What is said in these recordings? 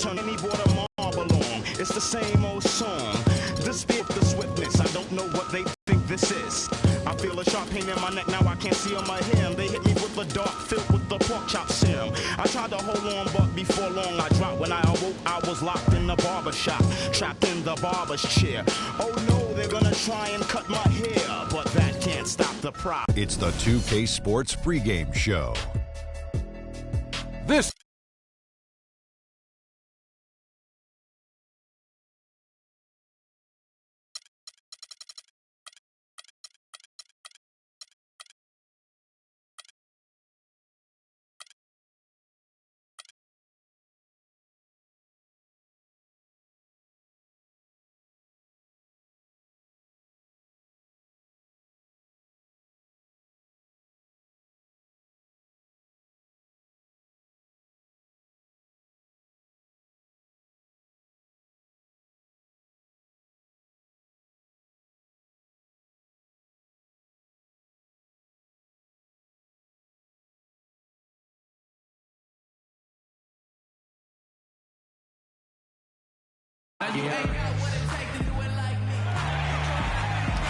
turn any boy to marble on. It's the same old song. This bit the swiftness. I don't know what they think this is. I feel a sharp pain in my neck, now I can't see on my hem. They hit me with a dart filled with the pork chop serum. I tried to hold on, but before long I dropped. When I awoke, I was locked in the barber shop, trapped in the barber's chair. Oh no, they're gonna try and cut my hair, but that can't stop the prop. It's the 2K Sports pregame show. This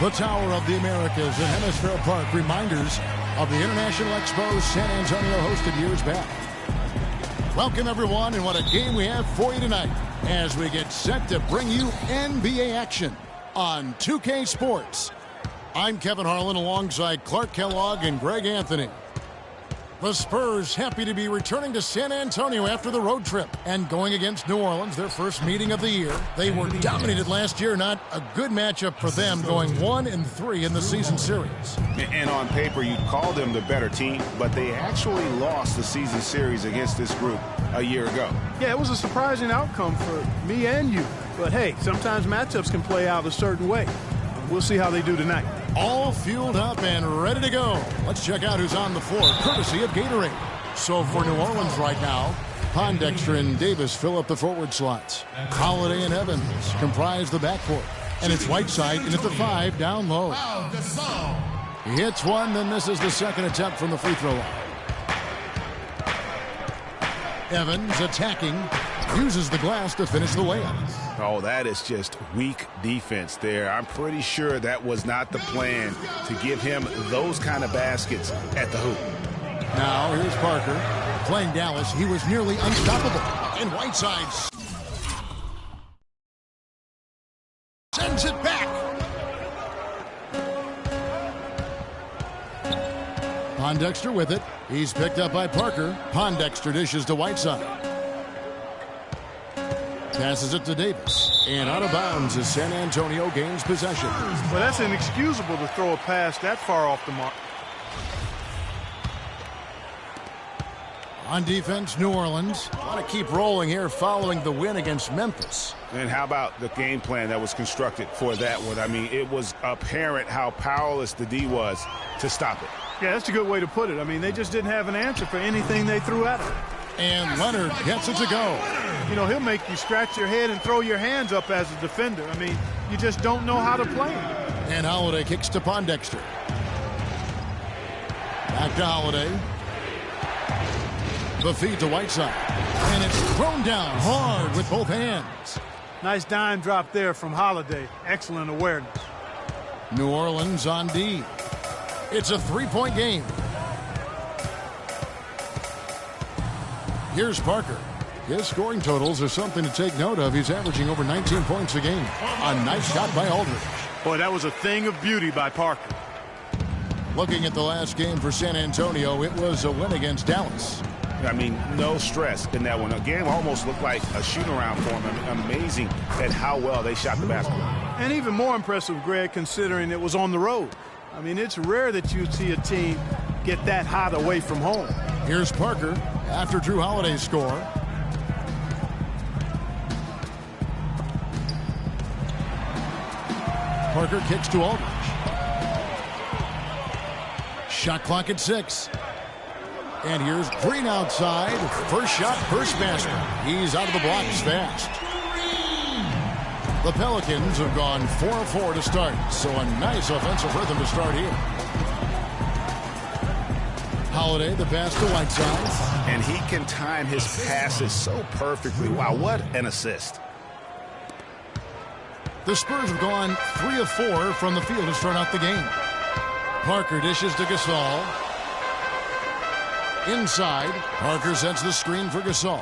The Tower of the Americas in Hemisphere Park, reminders of the International Expo San Antonio hosted years back. Welcome everyone, and what a game we have for you tonight as we get set to bring you NBA action on 2K Sports. I'm Kevin Harlan alongside Clark Kellogg and Greg Anthony. The Spurs happy to be returning to San Antonio after the road trip and going against New Orleans, their first meeting of the year. They were dominated last year, not a good matchup for them, going 1-3 in the season series. And on paper, you'd call them the better team, but they actually lost the season series against this group a year ago. Yeah, it was a surprising outcome for me and you. But hey, sometimes matchups can play out a certain way. We'll see how they do tonight. All fueled up and ready to go. Let's check out who's on the floor, courtesy of Gatorade. So for New Orleans right now, Pondexter and Davis fill up the forward slots. Holiday and Evans comprise the backcourt. And it's Whiteside in at the 5 down low. He hits one, then misses the second attempt from the free throw line. Evans attacking, uses the glass to finish the layup. Oh, that is just weak defense there. I'm pretty sure that was not the plan to give him those kind of baskets at the hoop. Now here's Parker. Playing Dallas, he was nearly unstoppable. And Whiteside sends it back. Pondexter with it. He's picked up by Parker. Pondexter dishes to Whiteside. Passes it to Davis. And out of bounds as San Antonio gains possession. Well, that's inexcusable to throw a pass that far off the mark. On defense, New Orleans want to keep rolling here following the win against Memphis. And how about the game plan that was constructed for that one? I mean, it was apparent how powerless the D was to stop it. Yeah, that's a good way to put it. I mean, they just didn't have an answer for anything they threw at him. And Leonard gets it to go. You know, he'll make you scratch your head and throw your hands up as a defender. I mean, you just don't know how to play him. And Holiday kicks to Pondexter. Back to Holiday. The feed to Whiteside. And it's thrown down hard with both hands. Nice dime drop there from Holiday. Excellent awareness. New Orleans on D. It's a three-point game. Here's Parker. His scoring totals are something to take note of. He's averaging over 19 points a game. A nice shot by Aldridge. Boy, that was a thing of beauty by Parker. Looking at the last game for San Antonio, it was a win against Dallas. I mean, no stress in that one. The game almost looked like a shoot-around for them. Amazing at how well they shot the basketball. And even more impressive, Greg, considering it was on the road. I mean, it's rare that you see a team get that hot away from home. Here's Parker after Drew Holiday's score. Parker kicks to Aldridge. Shot clock at 6. And here's Green outside. First shot, first basket. He's out of the blocks fast. The Pelicans have gone 4-4 to start, so a nice offensive rhythm to start here. Holiday, the pass to Whiteside. and he can time his passes so perfectly. Wow, what an assist. The Spurs have gone 3 of 4 from the field to start out the game. Parker dishes to Gasol. Inside, Parker sets the screen for Gasol.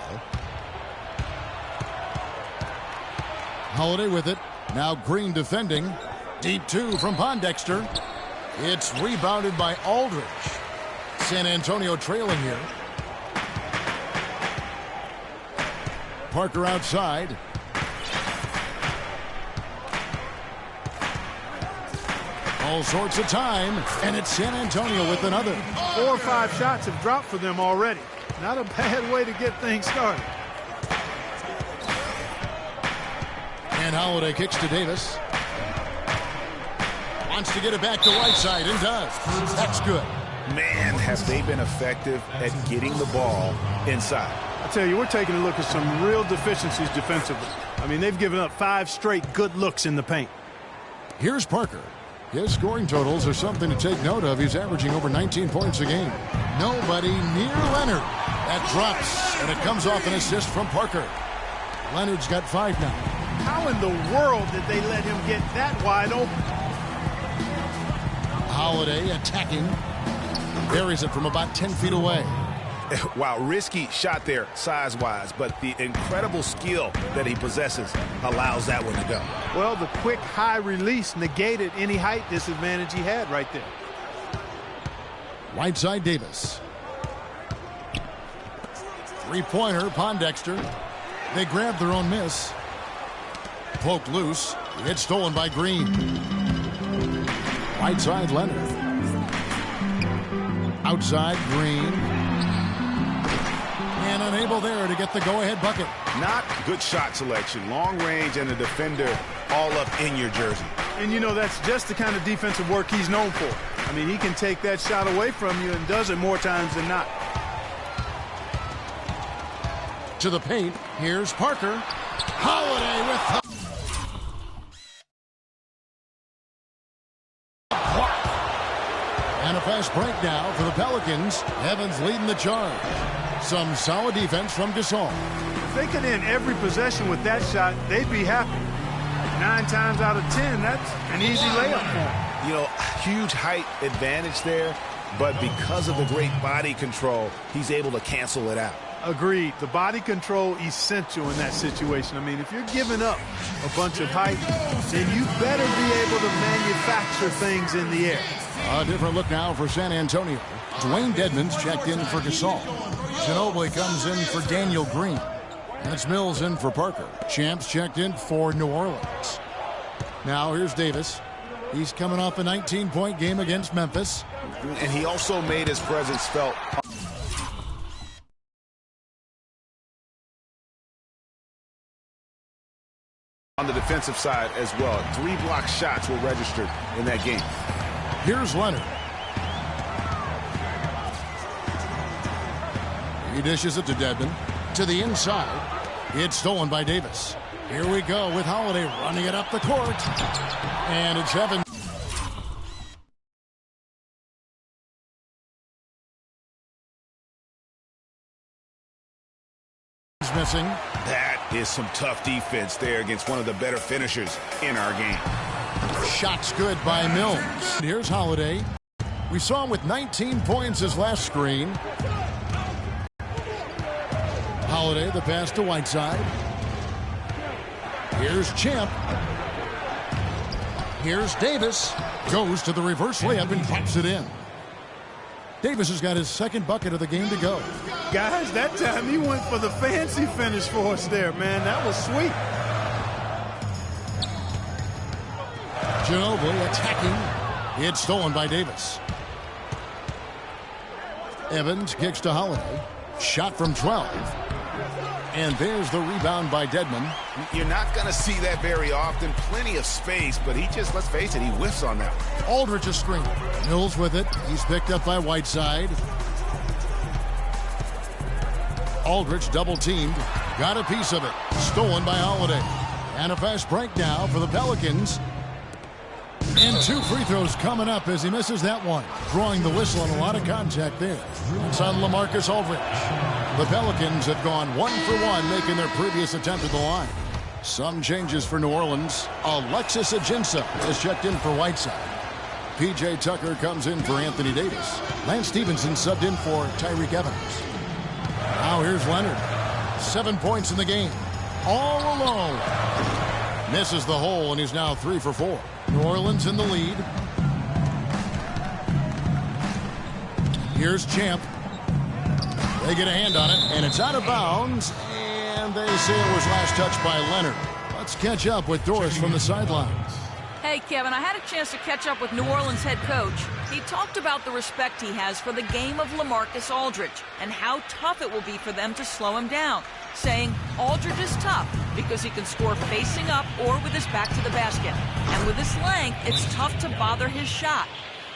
Holiday with it. Now Green defending. Deep 2 from Pondexter. It's rebounded by Aldridge. San Antonio trailing here. Parker outside. All sorts of time, and it's San Antonio with another. 4 or 5 shots have dropped for them already. Not a bad way to get things started. And Holiday kicks to Davis. Wants to get it back to Whiteside, and does. That's good. Man, have they been effective at getting the ball inside. I tell you, we're taking a look at some real deficiencies defensively. I mean, they've given up 5 straight good looks in the paint. Here's Parker. His scoring totals are something to take note of. He's averaging over 19 points a game. Nobody near Leonard. That drops, and it comes off an assist from Parker. Leonard's got 5 now. How in the world did they let him get that wide open? Holiday attacking. Buries it from about 10 feet away. Wow, risky shot there size-wise, but the incredible skill that he possesses allows that one to go. Well, the quick high release negated any height disadvantage he had right there. Whiteside Davis. Three-pointer, Pondexter. They grab their own miss. Poked loose. It's stolen by Green. Whiteside Leonard. Outside Green. And unable there to get the go-ahead bucket. Not good shot selection. Long range and a defender all up in your jersey. And, you know, that's just the kind of defensive work he's known for. I mean, he can take that shot away from you and does it more times than not. To the paint. Here's Parker. Holiday with the... And a fast break now for the Pelicans. Evans leading the charge. Some solid defense from Gasol. If they could end every possession with that shot, they'd be happy. 9 times out of 10, that's an easy layup for them. You know, huge height advantage there, but because of the great body control, he's able to cancel it out. Agreed. The body control essential in that situation. I mean, if you're giving up a bunch of height, then you better be able to manufacture things in the air. A different look now for San Antonio. Dwayne Dedmon's checked in for Gasol. Ginobili comes in for Daniel Green. And it's Mills in for Parker. Champs checked in for New Orleans. Now here's Davis. He's coming off a 19-point game against Memphis. And he also made his presence felt on the defensive side as well. 3 block shots were registered in that game. Here's Leonard. He dishes it to Dedmon. To the inside. It's stolen by Davis. Here we go with Holiday running it up the court. And it's Evans. Missing. That is some tough defense there against one of the better finishers in our game. Shots good by Mills. Here's Holiday. We saw him with 19 points his last screen. Holiday, the pass to Whiteside. Here's Champ. Here's Davis. Goes to the reverse layup and pops it in. Davis has got his second bucket of the game to go. Guys, that time he went for the fancy finish for us there, man. That was sweet. Ginobili attacking. It's stolen by Davis. Evans kicks to Holiday. Shot from 12. And there's the rebound by Dedmon. You're not going to see that very often. Plenty of space, but he just, let's face it, he whiffs on that. Aldridge a screen. Mills with it. He's picked up by Whiteside. Aldridge double-teamed. Got a piece of it. Stolen by Holiday. And a fast break now for the Pelicans. And 2 free throws coming up as he misses that one. Drawing the whistle and a lot of contact there. It's on LaMarcus Aldridge. The Pelicans have gone 1 for 1, making their previous attempt at the line. Some changes for New Orleans. Alexis Ajinça is checked in for Whiteside. P.J. Tucker comes in for Anthony Davis. Lance Stevenson subbed in for Tyreke Evans. Now here's Leonard. 7 points in the game. All alone. Misses the hole, and he's now 3 for 4. New Orleans in the lead. Here's Champ. They get a hand on it, and it's out of bounds. And they say it was last touched by Leonard. Let's catch up with Doris from the sidelines. Hey, Kevin, I had a chance to catch up with New Orleans head coach. He talked about the respect he has for the game of LaMarcus Aldridge and how tough it will be for them to slow him down, saying Aldridge is tough because he can score facing up or with his back to the basket. And with his length, it's tough to bother his shot.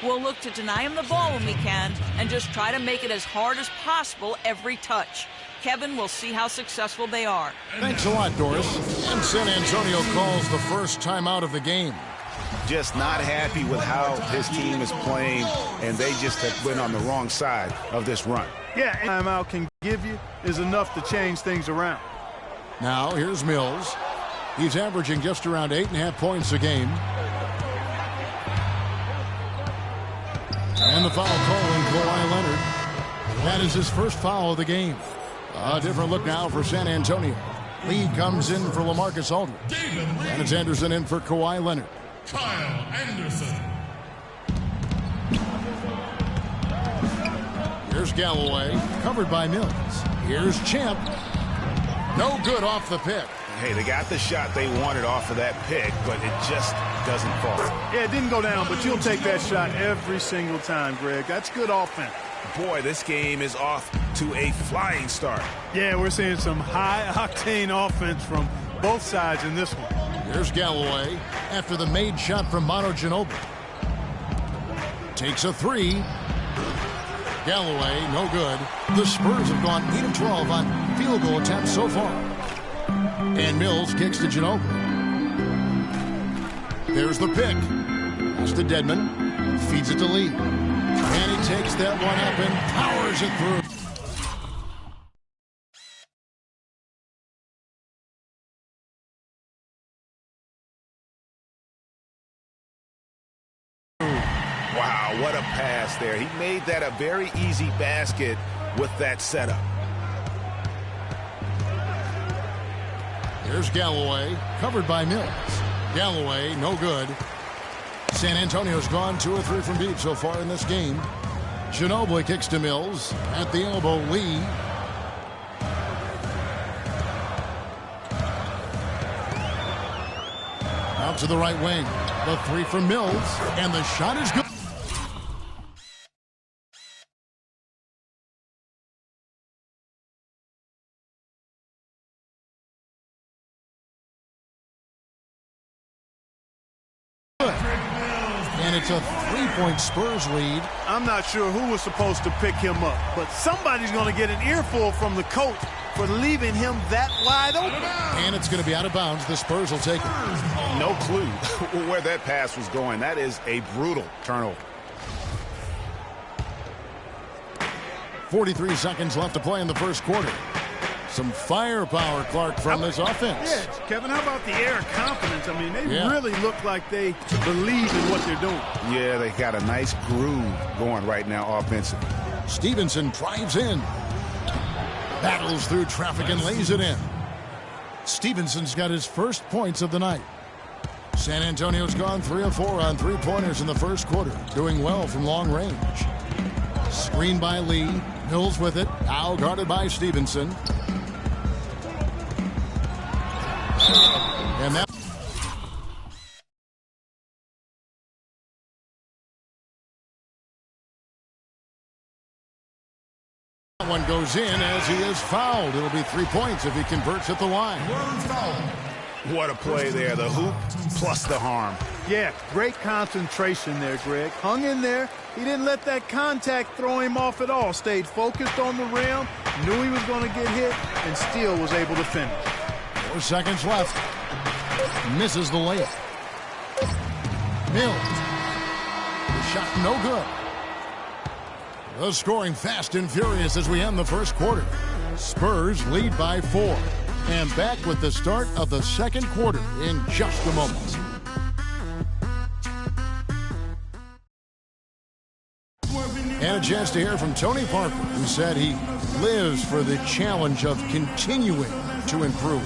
We'll look to deny him the ball when we can and just try to make it as hard as possible every touch. Kevin, we'll see how successful they are. Thanks a lot, Doris. And San Antonio calls the first timeout of the game. Just not happy with how his team is playing, and they just have been on the wrong side of this run. Yeah, timeout can give you is enough to change things around. Now here's Mills. He's averaging just around 8.5 points a game. And the foul calling Kawhi Leonard. That is his first foul of the game. A different look now for San Antonio. Lee comes in for LaMarcus Aldridge. And it's Anderson in for Kawhi Leonard. Kyle Anderson. Here's Galloway, covered by Mills. Here's Champ. No good off the pick. Hey, they got the shot they wanted off of that pick, but it just doesn't fall. Yeah, it didn't go down, but you'll take that shot every single time, Greg. That's good offense. Boy, this game is off to a flying start. Yeah, we're seeing some high-octane offense from both sides in this one. Here's Galloway after the made shot from Manu Ginobili. Takes a 3. Galloway, no good. The Spurs have gone 8 of 12 on field goal attempts so far. And Mills kicks to Ginobili. There's the pick. Pass to Dedmon. Feeds it to Lee. And he takes that one up and powers it through. Wow, what a pass there. He made that a very easy basket with that setup. Here's Galloway, covered by Mills. Galloway, no good. San Antonio's gone 2 or 3 from deep so far in this game. Ginobili kicks to Mills. At the elbow, Lee. Out to the right wing. The 3 from Mills. And the shot is good. And it's a 3-point Spurs lead. I'm not sure who was supposed to pick him up, but somebody's going to get an earful from the coach for leaving him that wide open. And it's going to be out of bounds. The Spurs will take it. No clue where that pass was going. That is a brutal turnover. 43 seconds left to play in the first quarter. Some firepower, Clark, from this offense. Yeah, Kevin, how about the air of confidence? I mean, they really look like they believe in what they're doing. Yeah, they got a nice groove going right now offensively. Stevenson drives in. Battles through traffic and lays it in. Stevenson's got his first points of the night. San Antonio's gone 3 of 4 on 3-pointers in the first quarter, doing well from long range. Screen by Lee. Mills with it. Now guarded by Stevenson. And that one goes in as he is fouled. It'll be 3 points if he converts at the line. What a play there. The hoop plus the harm. Yeah, great concentration there, Greg. Hung in there. He didn't let that contact throw him off at all. Stayed focused on the rim, knew he was going to get hit, and still was able to finish. 4 seconds left. Misses the layup. Mills. The shot no good. The scoring fast and furious as we end the first quarter. Spurs lead by 4. And back with the start of the second quarter in just a moment. And a chance to hear from Tony Parker, who said he lives for the challenge of continuing to improve.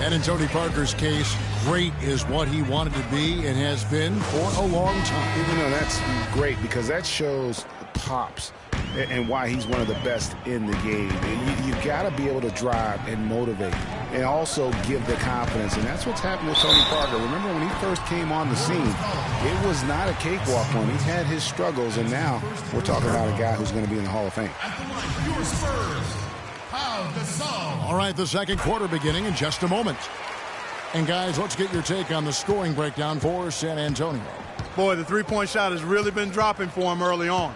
And in Tony Parker's case, great is what he wanted to be and has been for a long time. You know, that's great because that shows pops and why he's one of the best in the game. And you got to be able to drive and motivate and also give the confidence. And that's what's happened with Tony Parker. Remember when he first came on the scene, it was not a cakewalk for him. He's had his struggles, and now we're talking about a guy who's going to be in the Hall of Fame. Your Spurs. All right, the second quarter beginning in just a moment. And guys, let's get your take on the scoring breakdown for San Antonio. Boy, the three-point shot has really been dropping for him early on.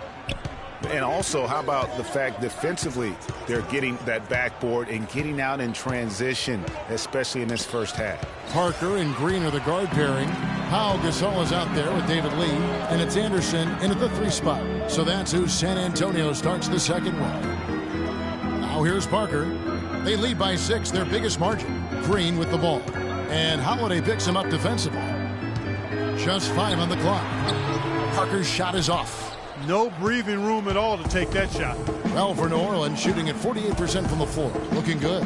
And also, how about the fact defensively they're getting that backboard and getting out in transition, especially in this first half. Parker and Green are the guard pairing. Pau Gasol is out there with David Lee, and it's Anderson in at the 3 spot. So that's who San Antonio starts the second with. Now here's Parker. They lead by 6, their biggest margin. Green with the ball. And Holiday picks him up defensively. Just 5 on the clock. Parker's shot is off. No breathing room at all to take that shot. Well, for New Orleans, shooting at 48% from the floor. Looking good.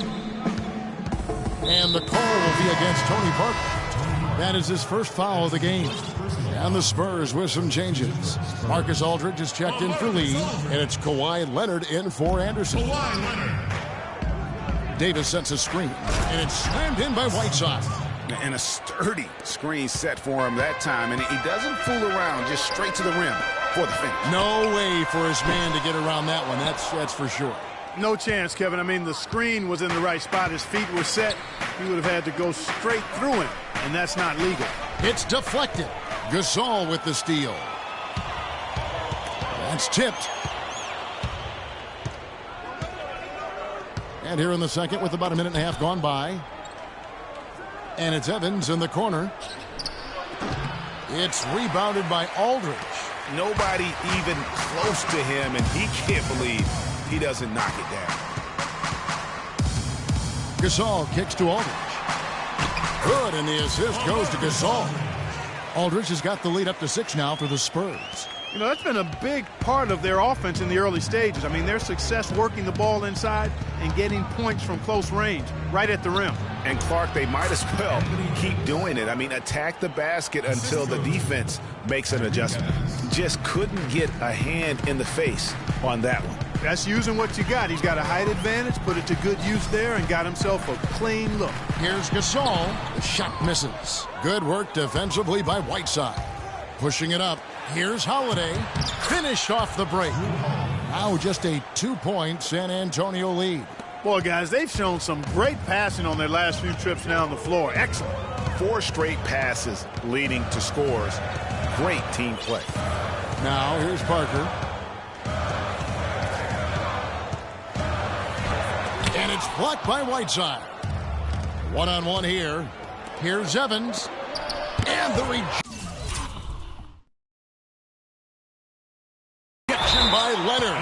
And the call will be against Tony Parker. That is his first foul of the game. And the Spurs with some changes. Marcus Aldridge is checked in for Lee, and it's Kawhi Leonard in for Anderson. Davis sets a screen, and it's slammed in by Whiteside. And a sturdy screen set for him that time, and he doesn't fool around, just straight to the rim for the finish. No way for his man to get around that one, that's for sure. No chance, Kevin. I mean, the screen was in the right spot. His feet were set. He would have had to go straight through him, and that's not legal. It's deflected. Gasol with the steal. That's tipped. And here in the second with about a minute and a half gone by. And it's Evans in the corner. It's rebounded by Aldridge. Nobody even close to him, and he can't believe he doesn't knock it down. Gasol kicks to Aldridge. Good, and the assist goes to Gasol. Aldridge has got the lead up to 6 now for the Spurs. You know, that's been a big part of their offense in the early stages. I mean, their success working the ball inside and getting points from close range, right at the rim. And Clark, they might as well keep doing it. I mean, attack the basket until the defense makes an adjustment. Just couldn't get a hand in the face on that one. That's using what you got. He's got a height advantage, put it to good use there, and got himself a clean look. Here's Gasol. The shot misses. Good work defensively by Whiteside. Pushing it up. Here's Holiday. Finished off the break. Now just a 2-point San Antonio lead. Boy, guys, they've shown some great passing on their last few trips down the floor. Excellent. 4 straight passes leading to scores. Great team play. Now here's Parker. And it's blocked by Whiteside. One-on-one here. Here's Evans. And the rejection by Leonard.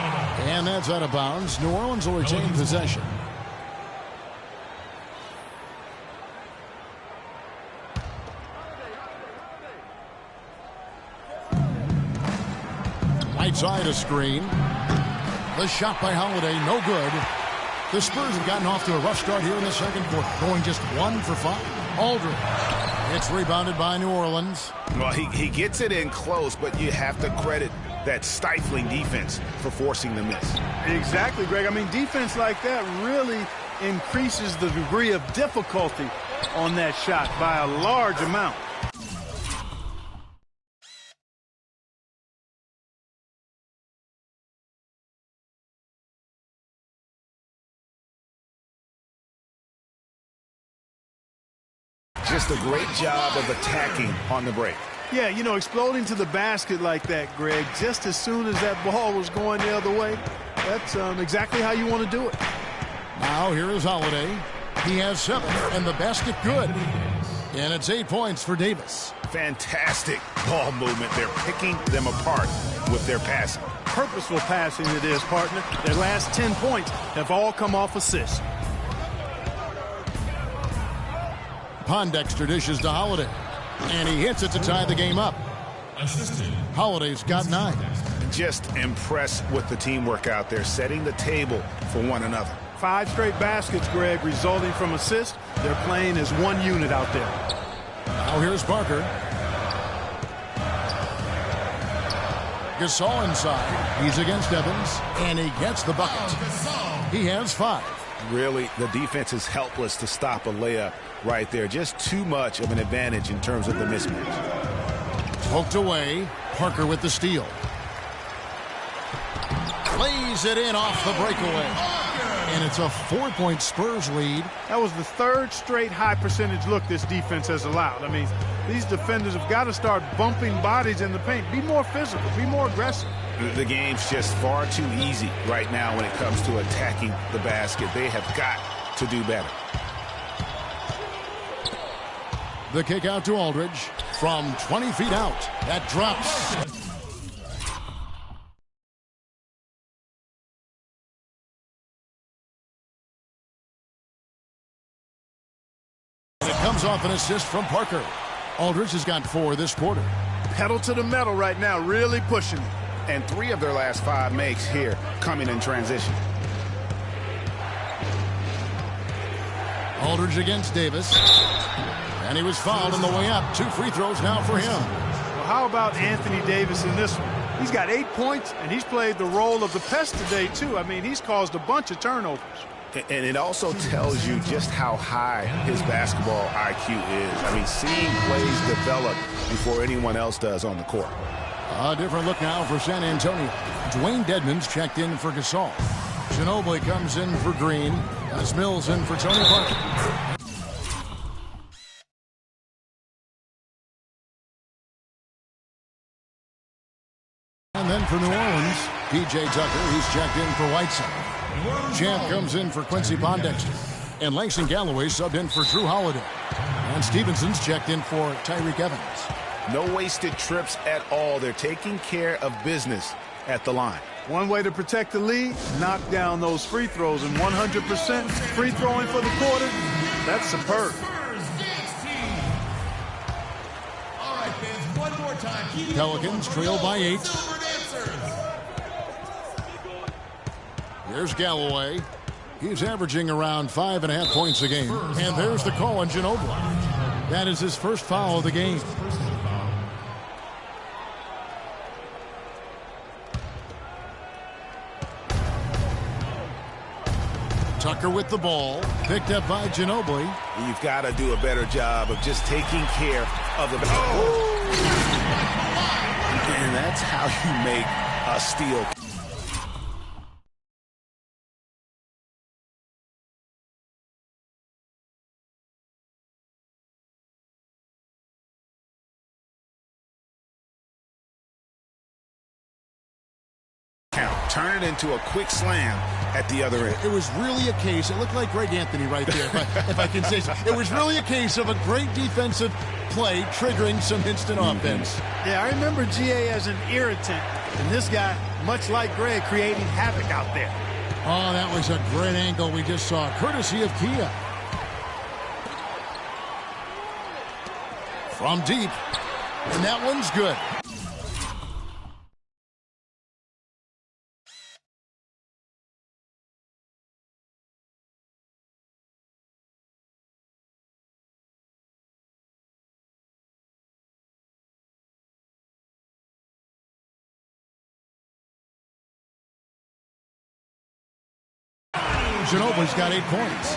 And that's out of bounds. New Orleans will retain possession. Whiteside a screen. The shot by Holiday, no good. The Spurs have gotten off to a rough start here in the second quarter, going just 1 for 5. Aldridge. It's rebounded by New Orleans. Well, he gets it in close, but you have to credit that stifling defense for forcing the miss. Exactly, Greg. I mean, defense like that really increases the degree of difficulty on that shot by a large amount. Just a great job of attacking on the break. Yeah, you know, exploding to the basket like that, Greg, just as soon as that ball was going the other way, that's exactly how you want to do it. Now here is Holiday. He has 7, and the basket good. And it's 8 points for Davis. Fantastic ball movement. They're picking them apart with their passing. Purposeful passing it is, partner. Their last 10 points have all come off assists. Pondexter dishes to Holiday. And he hits it to tie the game up. Holiday's got 9. Just impressed with the teamwork out there, setting the table for one another. 5 straight baskets, Greg, resulting from assists. They're playing as one unit out there. Now here's Parker. Gasol inside. He's against Evans, and he gets the bucket. He has 5. Really, the defense is helpless to stop a layup right there. Just too much of an advantage in terms of the mismatch. Poked away. Parker with the steal. Lays it in off the breakaway. And it's a 4-point Spurs lead. That was the 3rd straight high percentage look this defense has allowed. I mean, these defenders have got to start bumping bodies in the paint. Be more physical. Be more aggressive. The game's just far too easy right now when it comes to attacking the basket. They have got to do better. The kick out to Aldridge from 20 feet out. That drops. It comes off an assist from Parker. Aldridge has got 4 this quarter. Pedal to the metal right now, really pushing it. And 3 of their last 5 makes here coming in transition. Aldridge against Davis. And he was fouled on the way up. 2 free throws now for him. Well, how about Anthony Davis in this one? He's got 8 points, and he's played the role of the pest today, too. I mean, he's caused a bunch of turnovers. And it also tells you just how high his basketball IQ is. I mean, seeing plays develop before anyone else does on the court. A different look now for San Antonio. Dwayne Dedmon's checked in for Gasol. Ginobili comes in for Green. As Mills in for Tony Parker. And then for New Orleans, P.J. Tucker. He's checked in for Whiteside. Champ comes in for Quincy Pondexter. And Langston Galloway subbed in for Drew Holiday. And Stevenson's checked in for Tyreke Evans. No wasted trips at all. They're taking care of business at the line. One way to protect the lead, knock down those free throws, and 100% free throwing for the quarter, that's superb. All right, fans, one more time. Pelicans trail by 8. Here's Galloway. He's averaging around 5.5 points a game. And there's the call on Ginobili. That is his first foul of the game. Tucker with the ball, picked up by Ginobili. You've got to do a better job of just taking care of the ball. Oh. And that's how you make a steal. Turn it into a quick slam at the other end. It was really a case, it looked like Greg Anthony right there, if I can say so. It was really a case of a great defensive play triggering some instant offense. Yeah, I remember GA as an irritant, and this guy, much like Greg, creating havoc out there. Oh, that was a great angle we just saw, courtesy of Kia. From deep, and that one's good. Ginobili's got 8 points.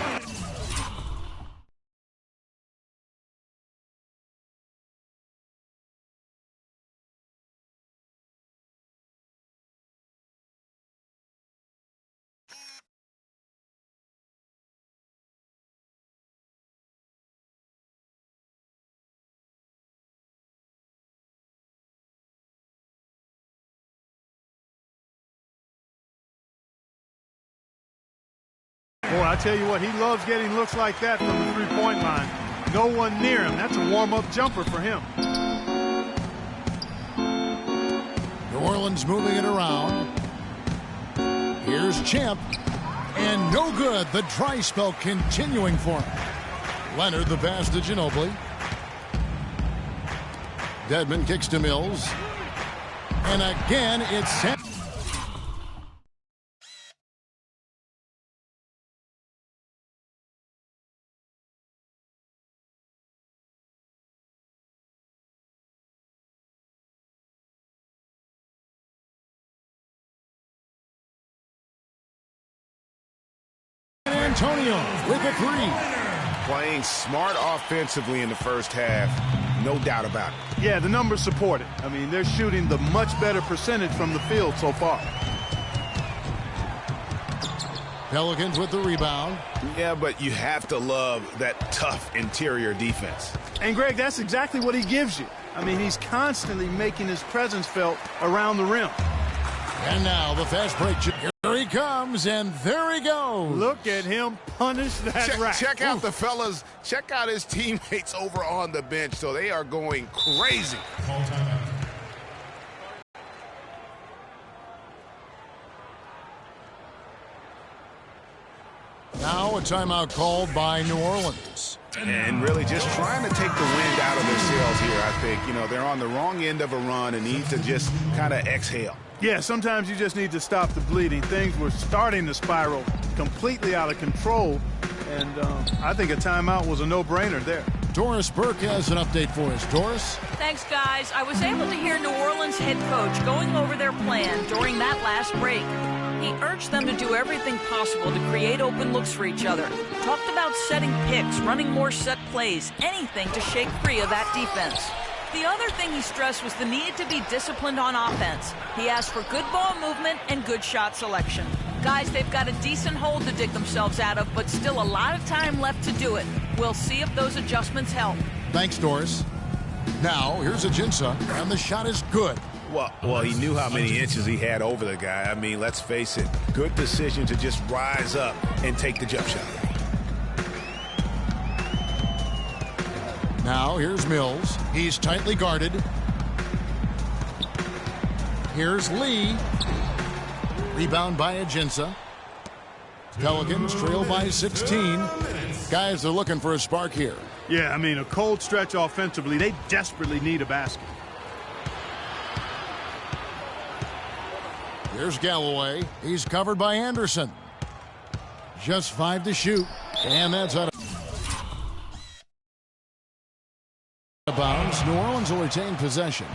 Boy, I tell you what, he loves getting looks like that from the three-point line. No one near him. That's a warm-up jumper for him. New Orleans moving it around. Here's Champ. And no good. The dry spell continuing for him. Leonard the pass to Ginobili. Dedmon kicks to Mills. And again, it's San Antonio with a three. Playing smart offensively in the first half, no doubt about it. Yeah, the numbers support it. I mean, they're shooting the much better percentage from the field so far. Pelicans with the rebound. Yeah, but you have to love that tough interior defense. And, Greg, that's exactly what he gives you. I mean, he's constantly making his presence felt around the rim. And now the fast break. Here he comes, and there he goes. Look at him punish that rack. Check out the fellas. Check out his teammates over on the bench. So they are going crazy. Now a timeout called by New Orleans. And really just trying to take the wind out of their sails here, I think. You know, they're on the wrong end of a run and need to just kind of exhale. Yeah, sometimes you just need to stop the bleeding. Things were starting to spiral completely out of control, and I think a timeout was a no-brainer there. Doris Burke has an update for us. Doris? Thanks, guys. I was able to hear New Orleans head coach going over their plan during that last break. He urged them to do everything possible to create open looks for each other. Talked about setting picks, running more set plays, anything to shake free of that defense. The other thing he stressed was the need to be disciplined on offense. He asked for good ball movement and good shot selection. Guys, they've got a decent hole to dig themselves out of, but still a lot of time left to do it. We'll see if those adjustments help. Thanks, Doris. Now, here's Ajinça, and the shot is good. Well, he knew how many inches he had over the guy. I mean, let's face it, good decision to just rise up and take the jump shot. Now, here's Mills. He's tightly guarded. Here's Lee. Rebound by Ajinça. Pelicans trail by 16. Guys are looking for a spark here. Yeah, I mean, a cold stretch offensively. They desperately need a basket. Here's Galloway. He's covered by Anderson. Just 5 to shoot. And that's out of bounds. New Orleans will retain possession.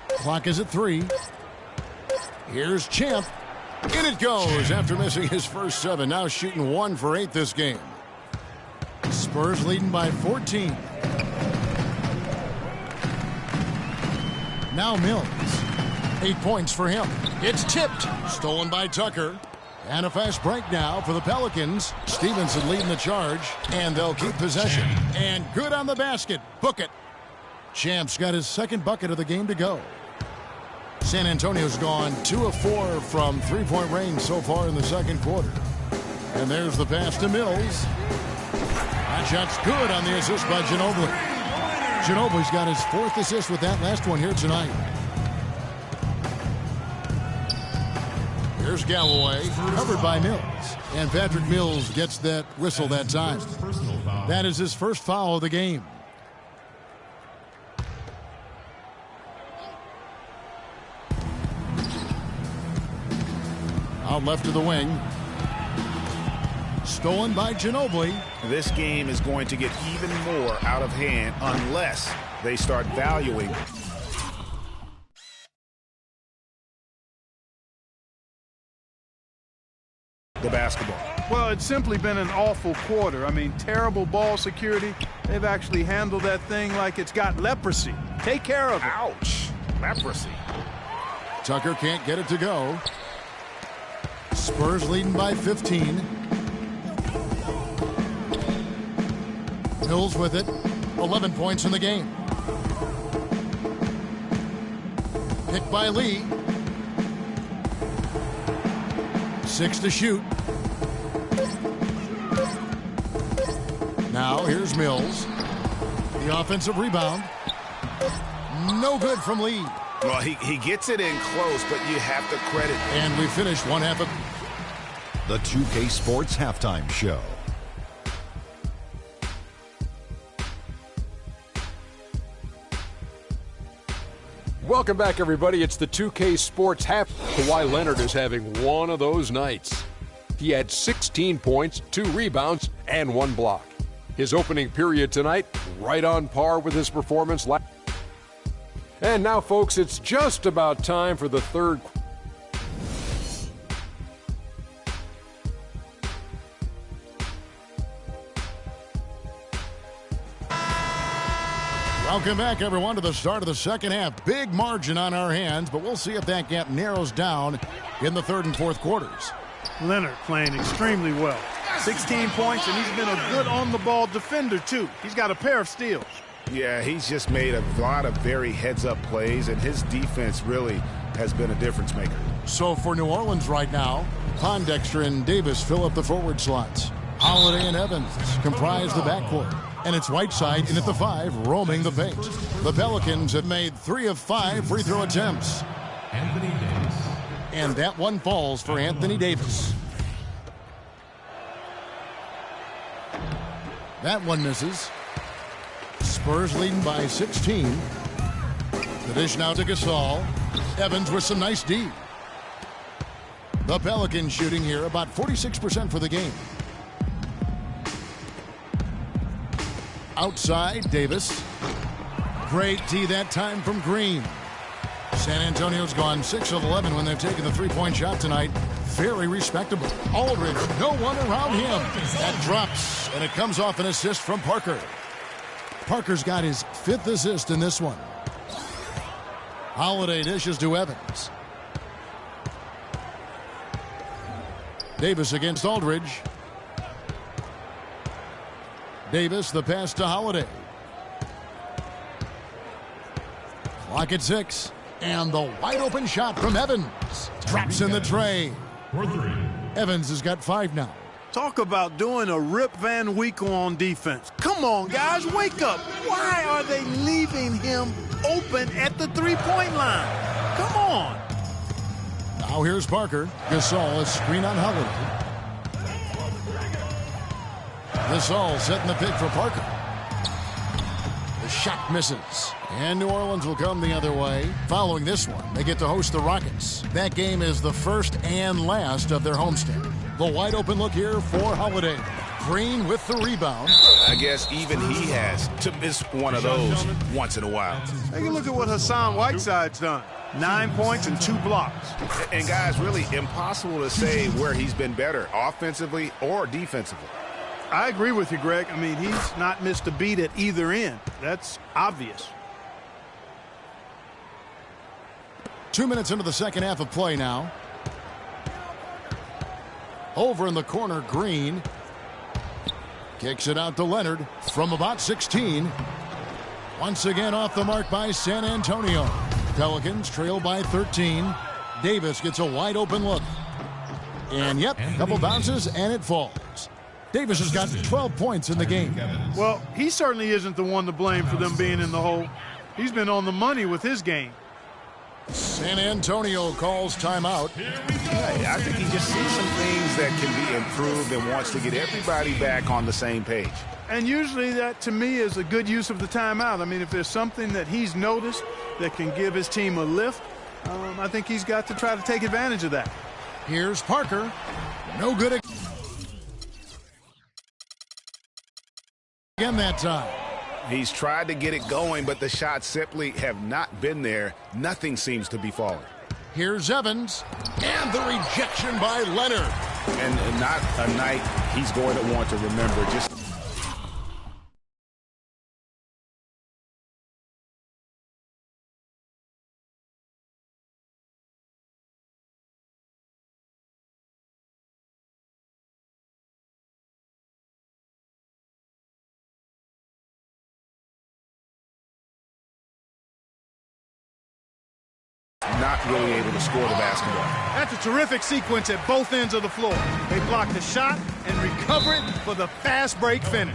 Clock is at 3. Here's Champ. In it goes after missing his first 7. Now shooting 1 for 8 this game. Spurs leading by 14. Now Mills. 8 points for him. It's tipped. Stolen by Tucker. And a fast break now for the Pelicans. Stevenson leading the charge. And they'll keep possession. And good on the basket. Book it. Champ's got his second bucket of the game to go. San Antonio's gone 2 of 4 from three-point range so far in the second quarter. And there's the pass to Mills. That shot's good on the assist by Ginobili. Ginobili's got his 4th assist with that last one here tonight. Here's Galloway, covered by Mills. And Patrick Mills gets that whistle that time. That is his first foul of the game. Out left to the wing. Stolen by Ginobili. This game is going to get even more out of hand unless they start valuing the basketball. Well, it's simply been an awful quarter. I mean, terrible ball security. They've actually handled that thing like it's got leprosy. Take care of it. Ouch. Leprosy. Tucker can't get it to go. Spurs leading by 15. Mills with it. 11 points in the game. Picked by Lee. 6 to shoot. Now here's Mills. The offensive rebound. No good from Lee. Well, he gets it in close, but you have to credit. And we finished one half of The 2K Sports Halftime Show. Welcome back, everybody. It's the 2K Sports Half. Kawhi Leonard is having one of those nights. He had 16 points, 2 rebounds, and 1 block. His opening period tonight, right on par with his performance last. And now, folks, it's just about time for the third. Welcome back, everyone, to the start of the second half. Big margin on our hands, but we'll see if that gap narrows down in the third and fourth quarters. Leonard playing extremely well. 16 points, and he's been a good on-the-ball defender, too. He's got a pair of steals. Yeah, he's just made a lot of very heads-up plays, and his defense really has been a difference maker. So for New Orleans right now, Pondexter and Davis fill up the forward slots. Holiday and Evans comprise the backcourt. And it's Whiteside in at the 5, roaming the paint. The Pelicans have made 3 of 5 free throw attempts. Anthony Davis. And that one falls for Anthony Davis. That one misses. Spurs leading by 16. The dish now to Gasol. Evans with some nice D. The Pelicans shooting here about 46% for the game. Outside, Davis. Great D that time from Green. San Antonio's gone 6 of 11 when they've taken the three-point shot tonight. Very respectable. Aldridge, no one around him. That drops, and it comes off an assist from Parker. Parker's got his 5th assist in this one. Holiday dishes to Evans. Davis against Aldridge. Davis, the pass to Holiday. Clock at 6. And the wide open shot from Evans. Drops in the tray. Evans has got 5 now. Talk about doing a Rip Van Winkle on defense. Come on, guys, wake up. Why are they leaving him open at the three-point line? Come on. Now here's Parker. Gasol, a screen on Holiday. Gasol setting the pick for Parker. The shot misses. And New Orleans will come the other way. Following this one, they get to host the Rockets. That game is the first and last of their homestand. The wide open look here for Holiday. Green with the rebound. I guess even he has to miss one of those once in a while. Take a look at what Hassan Whiteside's done. 9 points and 2 blocks. And guys, really impossible to say where he's been better, offensively or defensively. I agree with you, Greg. I mean, he's not missed a beat at either end. That's obvious. 2 minutes into the second half of play now. Over in the corner, Green. Kicks it out to Leonard from about 16. Once again off the mark by San Antonio. Pelicans trail by 13. Davis gets a wide open look. And yep, a couple bounces and it falls. Davis has got 12 points in the game. Well, he certainly isn't the one to blame for them being in the hole. He's been on the money with his game. San Antonio calls timeout. I think he just sees some things that can be improved and wants to get everybody back on the same page. And usually that, to me, is a good use of the timeout. I mean, if there's something that he's noticed that can give his team a lift, I think he's got to try to take advantage of that. Here's Parker. No good again that time. He's tried to get it going, but the shots simply have not been there. Nothing seems to be falling. Here's Evans. And the rejection by Leonard. And not a night he's going to want to remember. Just not really able to score the basketball. That's a terrific sequence at both ends of the floor. They block the shot and recover it for the fast break finish.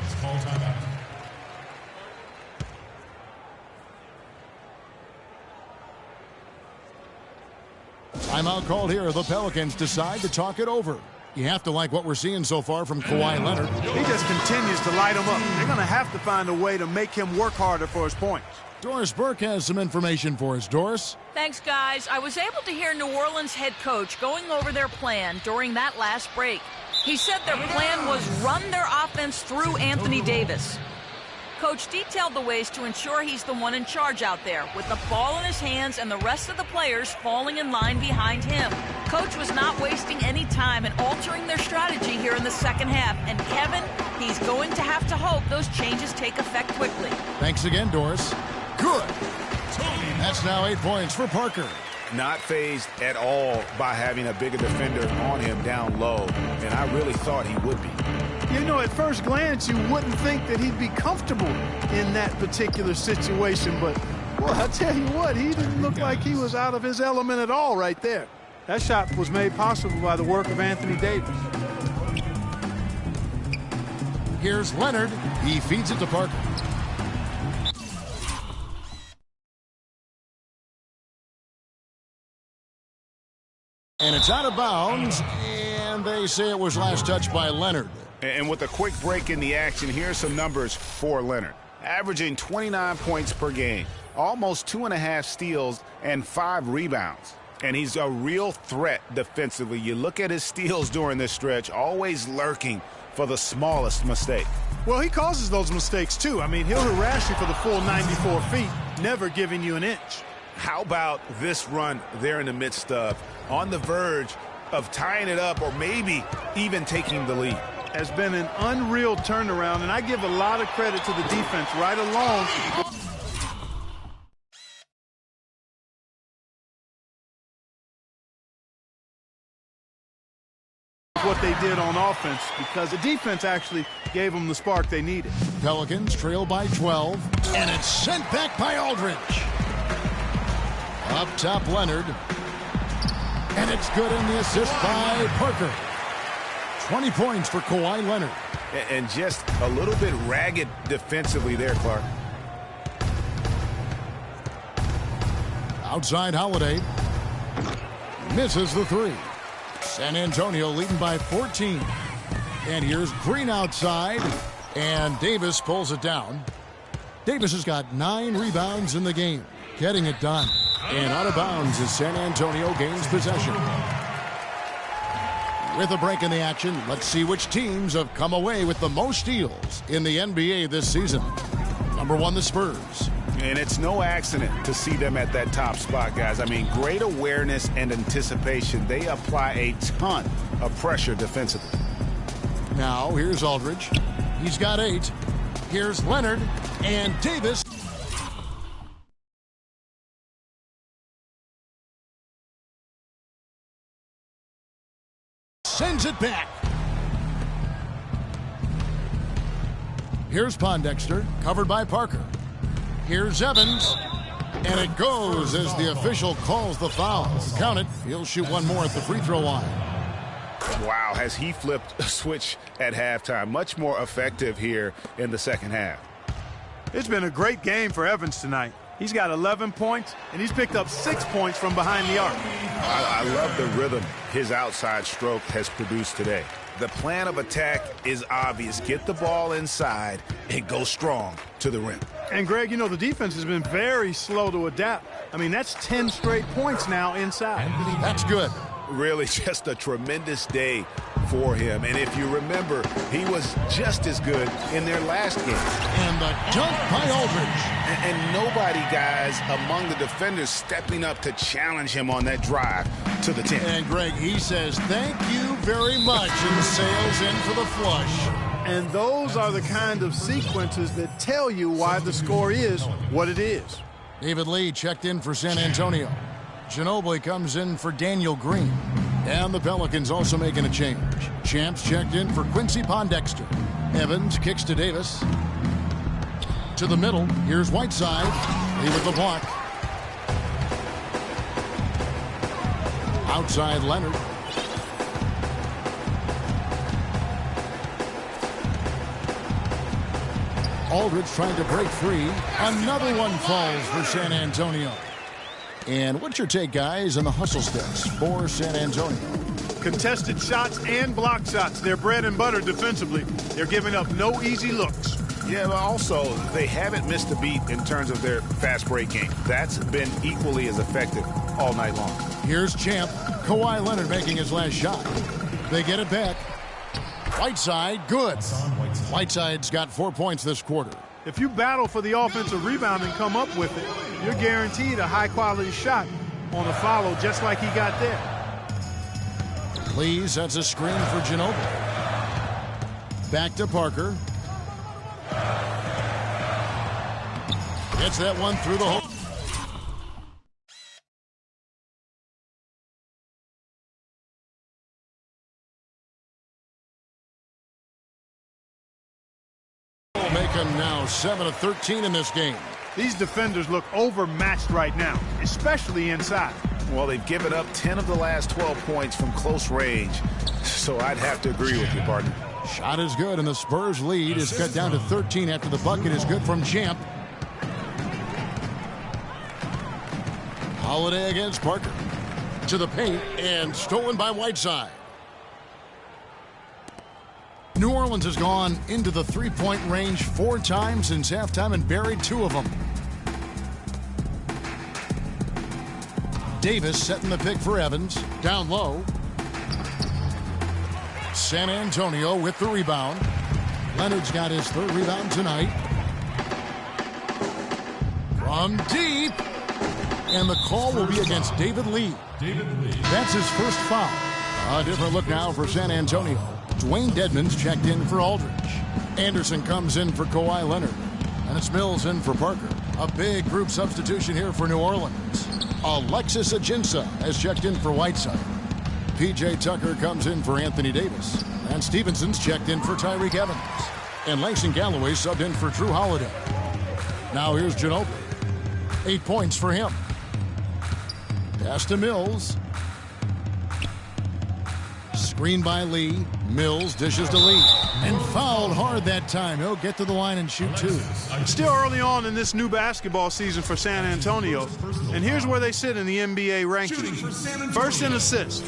Timeout called here. The Pelicans decide to talk it over. You have to like what we're seeing so far from Kawhi Leonard. He just continues to light them up. They're going to have to find a way to make him work harder for his points. Doris Burke has some information for us. Doris? Thanks, guys. I was able to hear New Orleans head coach going over their plan during that last break. He said their plan was run their offense through Anthony Davis. Coach detailed the ways to ensure he's the one in charge out there, with the ball in his hands and the rest of the players falling in line behind him. Coach was not wasting any time in altering their strategy here in the second half. And Kevin, he's going to have to hope those changes take effect quickly. Thanks again, Doris. Good. That's now 8 points for Parker. Not fazed at all by having a bigger defender on him down low, and I really thought he would be. You know, at first glance, you wouldn't think that he'd be comfortable in that particular situation. But, well, I tell you what, he didn't look like he was out of his element at all right there. That shot was made possible by the work of Anthony Davis. Here's Leonard. He feeds it to Parker. And it's out of bounds, and they say it was last touched by Leonard. And with a quick break in the action, here's some numbers for Leonard. Averaging 29 points per game, almost 2.5 steals, and 5 rebounds. And he's a real threat defensively. You look at his steals during this stretch, always lurking for the smallest mistake. Well, he causes those mistakes, too. I mean, he'll harass you for the full 94 feet, never giving you an inch. How about this run there in the midst of, on the verge of tying it up or maybe even taking the lead? Has been an unreal turnaround, and I give a lot of credit to the defense right along. What they did on offense, because the defense actually gave them the spark they needed. Pelicans trail by 12, and it's sent back by Aldridge. Up top, Leonard. And it's good in the assist by Parker. 20 points for Kawhi Leonard. And just a little bit ragged defensively there, Clark. Outside Holiday. Misses the three. San Antonio leading by 14. And here's Green outside. And Davis pulls it down. Davis has got 9 rebounds in the game. Getting it done. And out of bounds as San Antonio gains possession. With a break in the action, let's see which teams have come away with the most steals in the NBA this season. Number 1, the Spurs. And it's no accident to see them at that top spot, guys. I mean, great awareness and anticipation. They apply a ton of pressure defensively. Now, here's Aldridge. He's got 8. Here's Leonard and Davis. Sends it back. Here's Pondexter, covered by Parker. Here's Evans, and it goes as the official calls the foul. Count it. He'll shoot one more at the free throw line. Wow, has he flipped a switch at halftime. Much more effective here in the second half. It's been a great game for Evans tonight. He's got 11 points, and he's picked up 6 points from behind the arc. I love the rhythm his outside stroke has produced today. The plan of attack is obvious. Get the ball inside and go strong to the rim. And, Greg, you know, the defense has been very slow to adapt. I mean, that's 10 straight points now inside. That's good. Really just a tremendous day for him. And if you remember, he was just as good in their last game. And the dunk by Aldridge. And nobody, guys, among the defenders stepping up to challenge him on that drive to the 10. And, Greg, he says thank you very much and sails in for the flush. And those are the kind of sequences that tell you why the score is what it is. David Lee checked in for San Antonio. Ginobili comes in for Daniel Green. And the Pelicans also making a change. Champs checked in for Quincy Pondexter. Evans kicks to Davis. To the middle. Here's Whiteside. Lee with the block. Outside Leonard. Aldridge trying to break free. Another one falls for San Antonio. And what's your take, guys, on the hustle sticks for San Antonio? Contested shots and block shots. They're bread and butter defensively. They're giving up no easy looks. Yeah, but also they haven't missed a beat in terms of their fast break game. That's been equally as effective all night long. Here's champ Kawhi Leonard making his last shot. They get it back. Whiteside, good. Whiteside's got 4 points this quarter. If you battle for the offensive rebound and come up with it, you're guaranteed a high-quality shot on a follow just like he got there. Lee sets a screen for Ginobili. Back to Parker. Gets that one through the hole. Make them now 7 of 13 in this game. These defenders look overmatched right now, especially inside. Well, they've given up 10 of the last 12 points from close range, so I'd have to agree with you, partner. Shot is good, and the Spurs lead is cut down to 13 after the bucket is good from Champ. Holiday against Parker. To the paint, and stolen by Whiteside. New Orleans has gone into the three-point range 4 times since halftime and buried 2 of them. Davis setting the pick for Evans. Down low. San Antonio with the rebound. Leonard's got his 3rd rebound tonight. From deep. And the call will be against David Lee. That's his first foul. A different look now for San Antonio. Dwayne Dedmon's checked in for Aldridge. Anderson comes in for Kawhi Leonard. And it's Mills in for Parker. A big group substitution here for New Orleans. Alexis Ajinça has checked in for Whiteside. P.J. Tucker comes in for Anthony Davis. And Stevenson's checked in for Tyreke Evans. And Langston Galloway subbed in for Drew Holiday. Now here's Ginobili. 8 points for him. Pass to Mills. Screen by Lee. Mills dishes to Lee. And fouled hard that time. He'll get to the line and shoot 2. Still early on in this new basketball season for San Antonio. And here's where they sit in the NBA rankings. First in assists.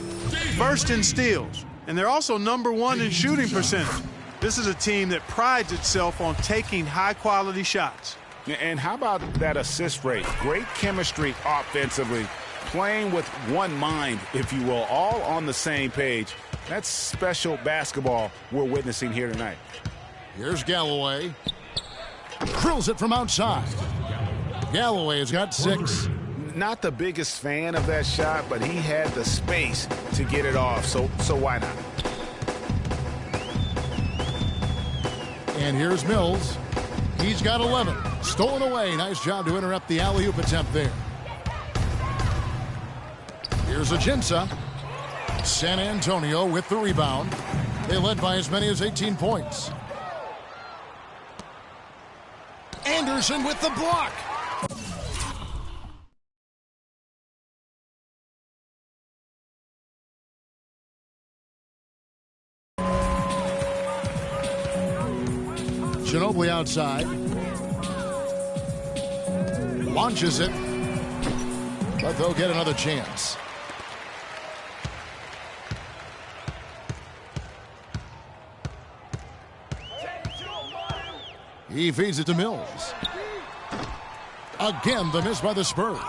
First in steals. And they're also #1 in shooting percentage. This is a team that prides itself on taking high-quality shots. And how about that assist rate? Great chemistry offensively. Playing with one mind, if you will, all on the same page. That's special basketball we're witnessing here tonight. Here's Galloway. Drills it from outside. Galloway has got 6. Not the biggest fan of that shot, but he had the space to get it off, so why not? And here's Mills. He's got 11. Stolen away. Nice job to interrupt the alley-oop attempt there. Here's Ajinça. San Antonio with the rebound. They led by as many as 18 points. Anderson with the block. Ginobili outside. Launches it. But they'll get another chance. He feeds it to Mills. Again, the miss by the Spurs.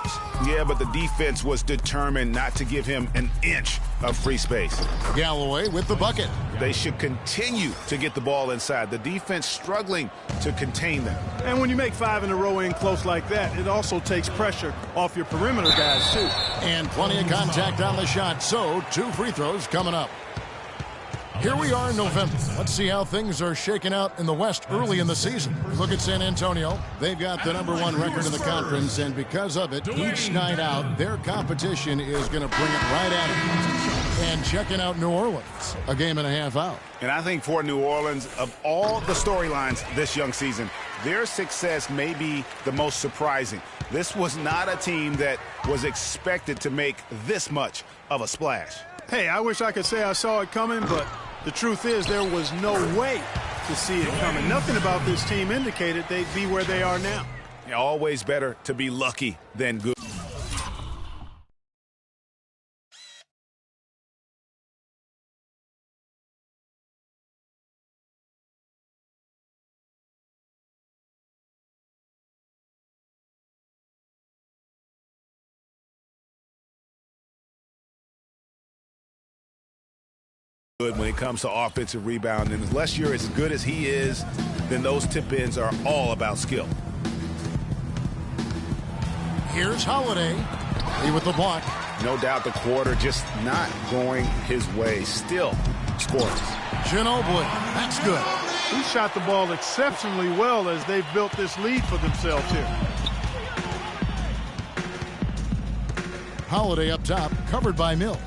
Yeah, but the defense was determined not to give him an inch of free space. Galloway with the bucket. They should continue to get the ball inside. The defense struggling to contain them. And when you make 5 in a row in close like that, it also takes pressure off your perimeter guys, too. And plenty of contact on the shot, so 2 free throws coming up. Here we are in November. Let's see how things are shaking out in the West early in the season. Look at San Antonio. They've got the #1 record in the conference, and because of it, each night out, their competition is going to bring it right at them. And checking out New Orleans, a game and a half out. And I think for New Orleans, of all the storylines this young season, their success may be the most surprising. This was not a team that was expected to make this much of a splash. Hey, I wish I could say I saw it coming, but the truth is there was no way to see it coming. Nothing about this team indicated they'd be where they are now. Always better to be lucky than good. When it comes to offensive rebound, and unless you're as good as he is, then those tip-ins are all about skill. Here's Holiday. He with the block. No doubt the quarter just not going his way. Still scores. Ginobili. That's good. He shot the ball exceptionally well as they've built this lead for themselves here. Holiday up top, covered by Mills.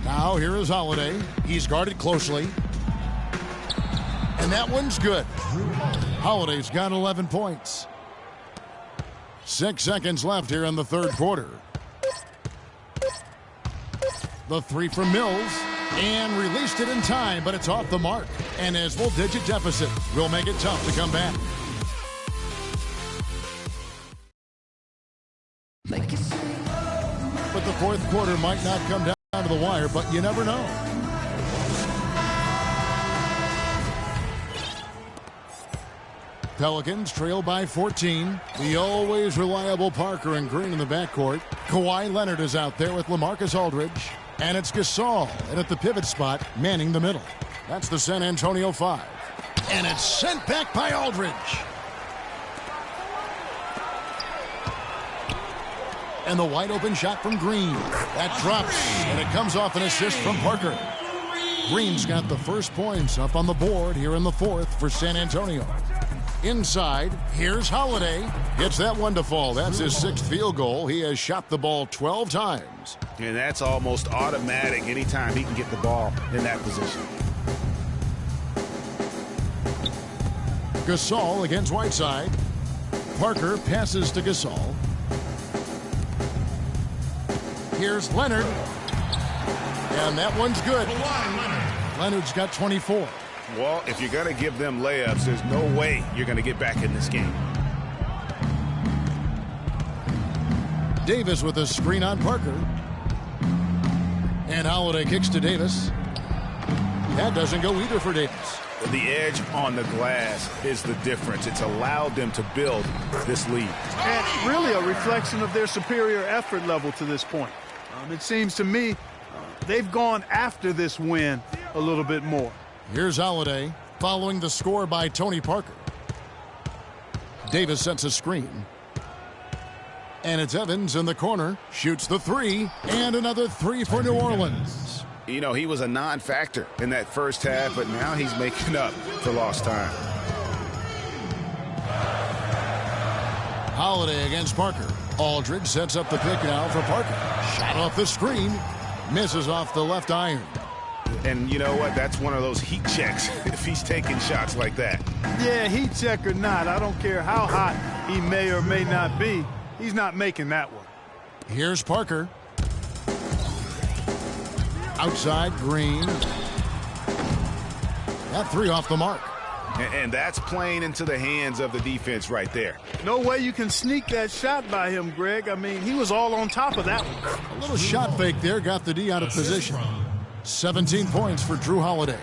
Now here is Holiday. He's guarded closely. And that one's good. Holiday's got 11 points. 6 seconds left here in the third quarter. The three from Mills. And released it in time, but it's off the mark. And as double-digit deficit will make it tough to come back. But the fourth quarter might not come down to the wire, but you never know. Pelicans trail by 14. The always reliable Parker and Green in the backcourt. Kawhi Leonard is out there with LaMarcus Aldridge. And it's Gasol, and at the pivot spot, manning the middle. That's the San Antonio 5. And it's sent back by Aldridge. And the wide open shot from Green. That drops, and it comes off an assist from Parker. Green's got the first points up on the board here in the fourth for San Antonio. Inside, here's Holiday. Gets that one to fall. That's his 6th field goal. He has shot the ball 12 times. And that's almost automatic anytime he can get the ball in that position. Gasol against Whiteside. Parker passes to Gasol. Here's Leonard. And that one's good. Leonard's got 24. Well, if you're going to give them layups, there's no way you're going to get back in this game. Davis with a screen on Parker. And Holiday kicks to Davis. That doesn't go either for Davis. The edge on the glass is the difference. It's allowed them to build this lead. And really a reflection of their superior effort level to this point. It seems to me they've gone after this win a little bit more. Here's Holiday following the score by Tony Parker. Davis sets a screen. And it's Evans in the corner. Shoots the three. And another three for New Orleans. You know, he was a non-factor in that first half, but now he's making up for lost time. Holiday against Parker. Aldridge sets up the pick now for Parker. Shot off the screen. Misses off the left iron. And you know what? That's one of those heat checks if he's taking shots like that. Yeah, heat check or not, I don't care how hot he may or may not be. He's not making that one. Here's Parker. Outside, Green. That three off the mark. And that's playing into the hands of the defense right there. No way you can sneak that shot by him, Greg. I mean, he was all on top of that one. A little shot fake there, got the D out of position. 17 points for Drew Holiday.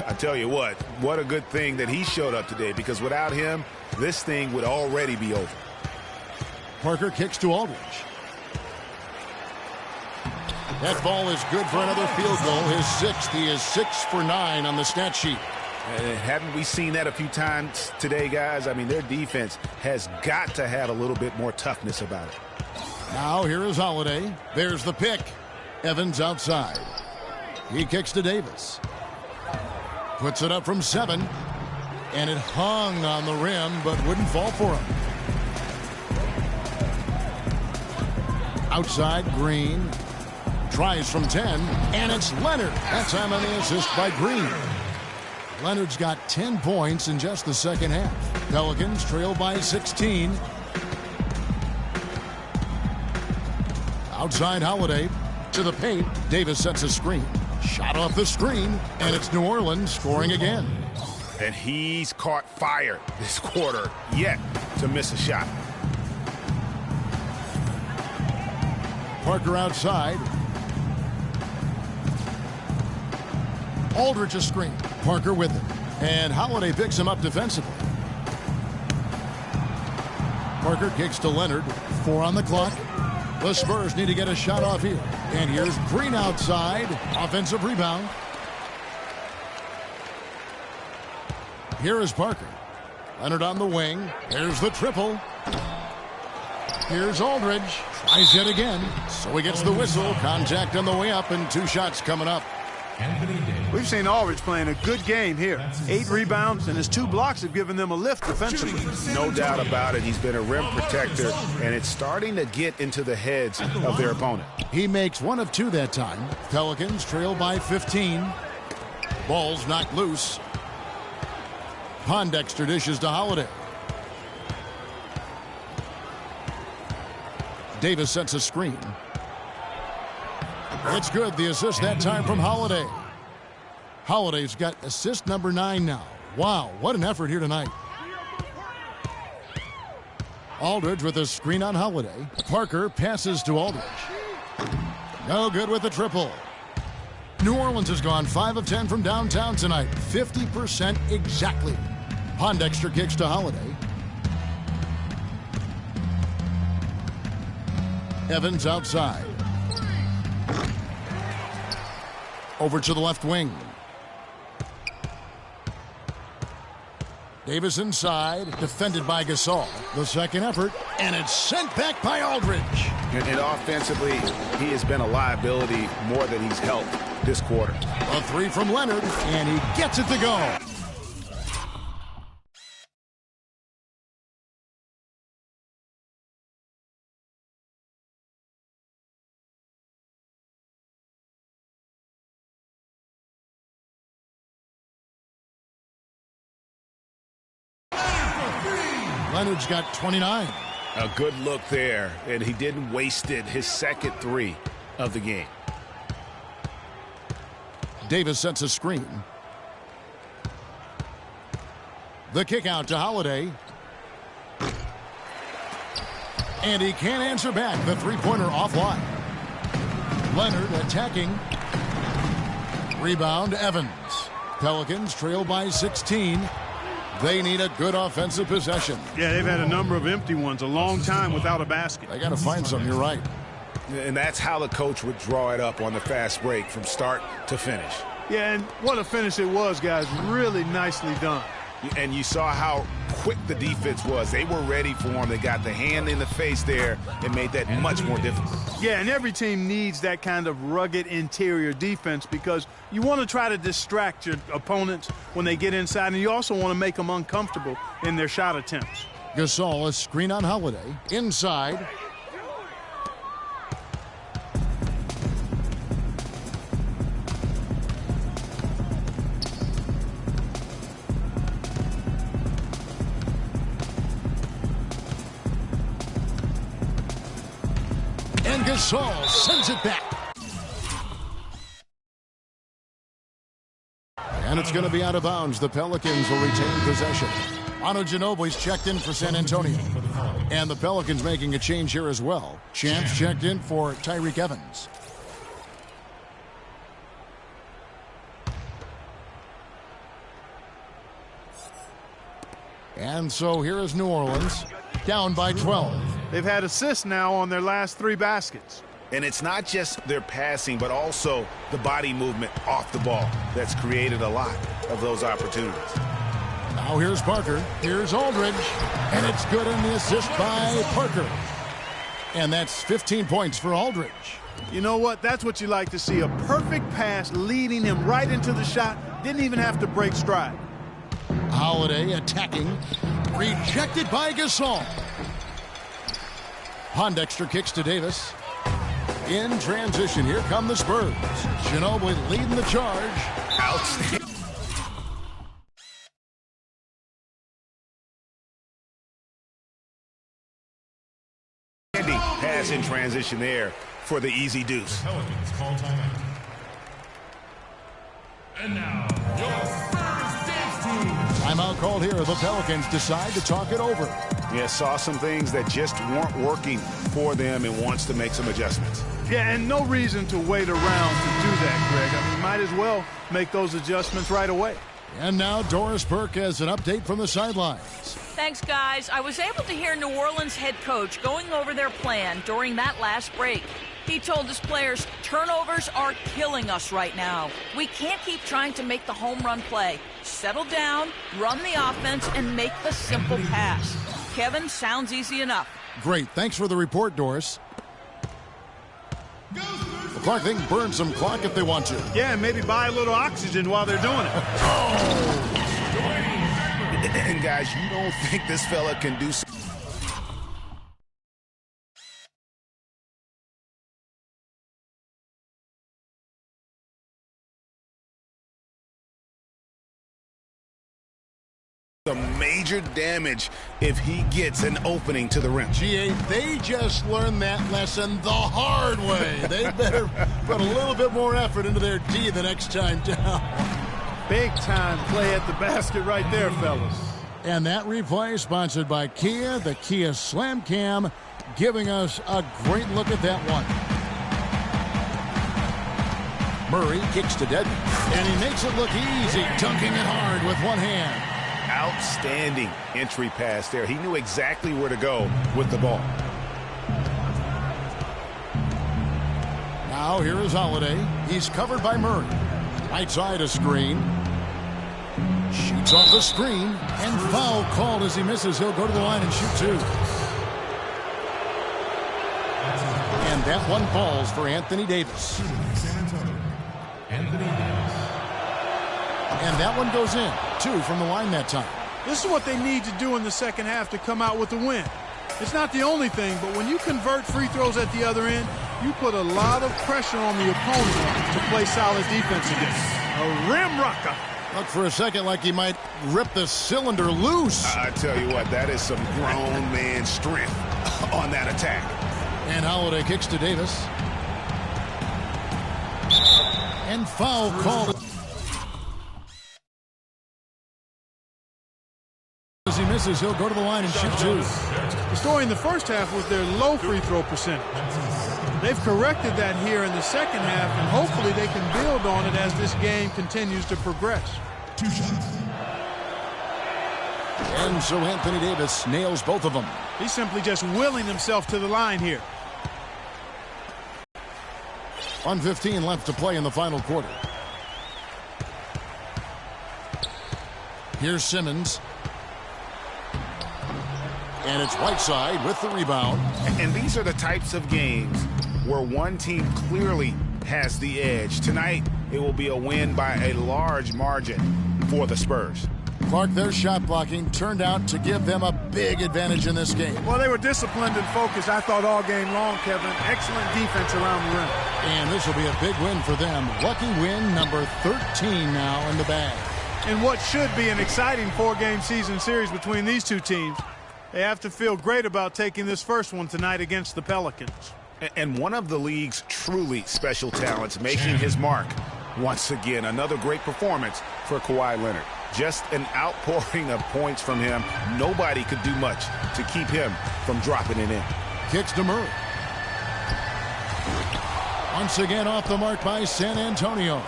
I tell you what a good thing that he showed up today, because without him, this thing would already be over. Parker kicks to Aldridge. That ball is good for another field goal, his 6th. He is 6 for 9 on the stat sheet. Haven't we seen that a few times today, guys? I mean, their defense has got to have a little bit more toughness about it. Now here is Holiday. There's the pick. Evans outside. He kicks to Davis. Puts it up from 7. And it hung on the rim, but wouldn't fall for him. Outside, Green. Tries from 10. And it's Leonard. That time on the assist by Green. Leonard's got 10 points in just the second half. Pelicans trail by 16. Outside Holiday to the paint. Davis sets a screen. Shot off the screen, and it's New Orleans scoring again. And he's caught fire this quarter, yet to miss a shot. Parker outside. Aldridge a screen. Parker with it. And Holiday picks him up defensively. Parker kicks to Leonard. 4 on the clock. The Spurs need to get a shot off here. And here's Green outside. Offensive rebound. Here is Parker. Leonard on the wing. Here's the triple. Here's Aldridge. Tries it again. So he gets the whistle. Contact on the way up, and 2 shots coming up. We've seen Aldridge playing a good game here. 8 rebounds, and his 2 blocks have given them a lift defensively. No doubt about it. He's been a rim protector, and it's starting to get into the heads of their opponent. He makes 1 of 2 that time. Pelicans trail by 15. Ball's knocked loose. Pondexter dishes to Holiday. Davis sets a screen. It's good. The assist that time from Holiday. Holiday's got assist number 9 now. Wow, what an effort here tonight. Aldridge with a screen on Holiday. Parker passes to Aldridge. No good with the triple. New Orleans has gone 5 of 10 from downtown tonight. 50% exactly. Pondexter kicks to Holiday. Evans outside. Over to the left wing. Davis inside, defended by Gasol. The second effort, and it's sent back by Aldridge. And offensively, he has been a liability more than he's helped this quarter. A 3 from Leonard, and he gets it to go. Leonard's got 29. A good look there, and he didn't waste it. His second 3 of the game. Davis sets a screen. The kick out to Holiday. And he can't answer back. The 3-pointer offline. Leonard attacking. Rebound, Evans. Pelicans trail by 16. They need a good offensive possession. Yeah, they've had a number of empty ones, a long time without a basket. They got to find some, you're right. And that's how the coach would draw it up on the fast break from start to finish. Yeah, and what a finish it was, guys. Really nicely done. And you saw how quick the defense was. They were ready for him. They got the hand in the face there and made that much more difficult. Yeah, and every team needs that kind of rugged interior defense because you want to try to distract your opponents when they get inside, and you also want to make them uncomfortable in their shot attempts. Gasol, a screen on Holiday. Inside. And Gasol sends it back. And it's going to be out of bounds. The Pelicans will retain possession. Manu Ginobili's checked in for San Antonio. And the Pelicans making a change here as well. Champs checked in for Tyreke Evans. And so here is New Orleans, down by 12. They've had assists now on their last 3 baskets. And it's not just their passing, but also the body movement off the ball that's created a lot of those opportunities. Now here's Parker. Here's Aldridge. And it's good in the assist by Parker. And that's 15 points for Aldridge. You know what? That's what you like to see. A perfect pass leading him right into the shot. Didn't even have to break stride. Holiday attacking. Rejected by Gasol. Pondexter kicks to Davis. In transition, here come the Spurs. Ginobili leading the charge. Outstanding. pass in transition there for the easy deuce. Pelicans call timeout. And now, your Spurs dance team. Timeout called here. The Pelicans decide to talk it over. Yeah, saw some things that just weren't working for them and wants to make some adjustments. Yeah, and no reason to wait around to do that, Greg. I mean, might as well make those adjustments right away. And now Doris Burke has an update from the sidelines. Thanks, guys. I was able to hear New Orleans head coach going over their plan during that last break. He told his players, turnovers are killing us right now. We can't keep trying to make the home run play. Settle down, run the offense, and make the simple pass. Kevin, sounds easy enough. Great. Thanks for the report, Doris. The Clark, they can burn some clock if they want to. Yeah, and maybe buy a little oxygen while they're doing it. And guys, you don't think this fella can do something? Some major damage if he gets an opening to the rim. GA, they just learned that lesson the hard way. They better put a little bit more effort into their D the next time down. Big time play at the basket right there, fellas. And that replay sponsored by Kia, the Kia Slam Cam, giving us a great look at that one. Murray kicks to Dedmon, and he makes it look easy, dunking it hard with one hand. Outstanding entry pass there. He knew exactly where to go with the ball. Now here is Holiday. He's covered by Murray. Right side a screen. Shoots off the screen, and foul called as he misses. He'll go to the line and shoot two. And that one falls for Anthony Davis. Anthony Davis. And that one goes in. Two from the line that time. This is what they need to do in the second half to come out with the win. It's not the only thing, but when you convert free throws at the other end, you put a lot of pressure on the opponent to play solid defense against. A rim rocker. Look for a second like he might rip the cylinder loose. I tell you what, that is some grown man strength on that attack. And Holiday kicks to Davis. And foul called. As he misses, he'll go to the line and shoot two. The story in the first half was their low free throw percentage. They've corrected that here in the second half, and hopefully they can build on it as this game continues to progress. 2 shots. And so Anthony Davis nails both of them. He's simply just willing himself to the line here. 1:15 left to play in the final quarter. Here's Simmons. And it's Whiteside with the rebound. And these are the types of games where one team clearly has the edge. Tonight, it will be a win by a large margin for the Spurs. Clark, their shot blocking turned out to give them a big advantage in this game. Well, they were disciplined and focused, I thought, all game long, Kevin. Excellent defense around the rim. And this will be a big win for them. Lucky win number 13 now in the bag. In what should be an exciting 4-game season series between these two teams, they have to feel great about taking this first one tonight against the Pelicans. And one of the league's truly special talents making his mark. Once again, another great performance for Kawhi Leonard. Just an outpouring of points from him. Nobody could do much to keep him from dropping it in. Kicks to Murray. Once again off the mark by San Antonio.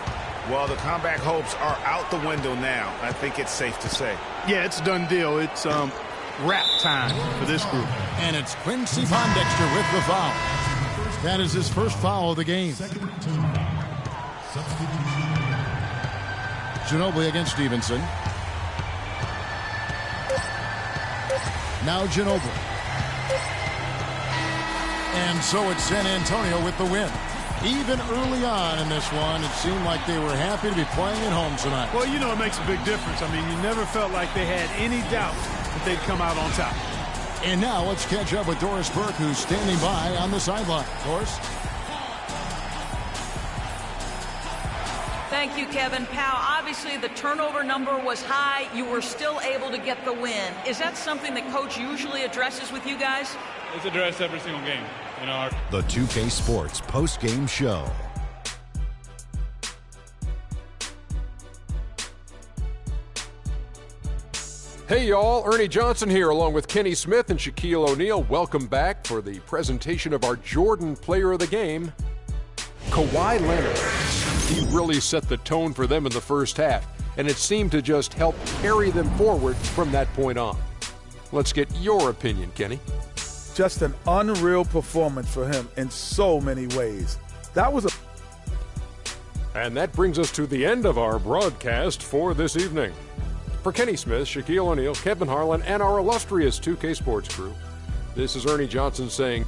Well, the comeback hopes are out the window now. I think it's safe to say. Yeah, it's a done deal. It's wrap time for this group. And it's Quincy Pondexter with the foul. That is his first foul of the game. Ginobili against Stevenson. Now Ginobili. And so it's San Antonio with the win. Even early on in this one, it seemed like they were happy to be playing at home tonight. Well, you know it makes a big difference. I mean, you never felt like they had any doubt that they'd come out on top. And now let's catch up with Doris Burke, who's standing by on the sideline. Doris? Thank you, Kevin. Pal, obviously the turnover number was high. You were still able to get the win. Is that something that Coach usually addresses with you guys? It's addressed every single game. The 2K Sports post-game show. Hey y'all, Ernie Johnson here along with Kenny Smith and Shaquille O'Neal. Welcome back for the presentation of our Jordan Player of the Game, Kawhi Leonard. He really set the tone for them in the first half, and it seemed to just help carry them forward from that point on. Let's get your opinion, Kenny. Just an unreal performance for him in so many ways. And that brings us to the end of our broadcast for this evening. For Kenny Smith, Shaquille O'Neal, Kevin Harlan, and our illustrious 2K Sports crew, this is Ernie Johnson saying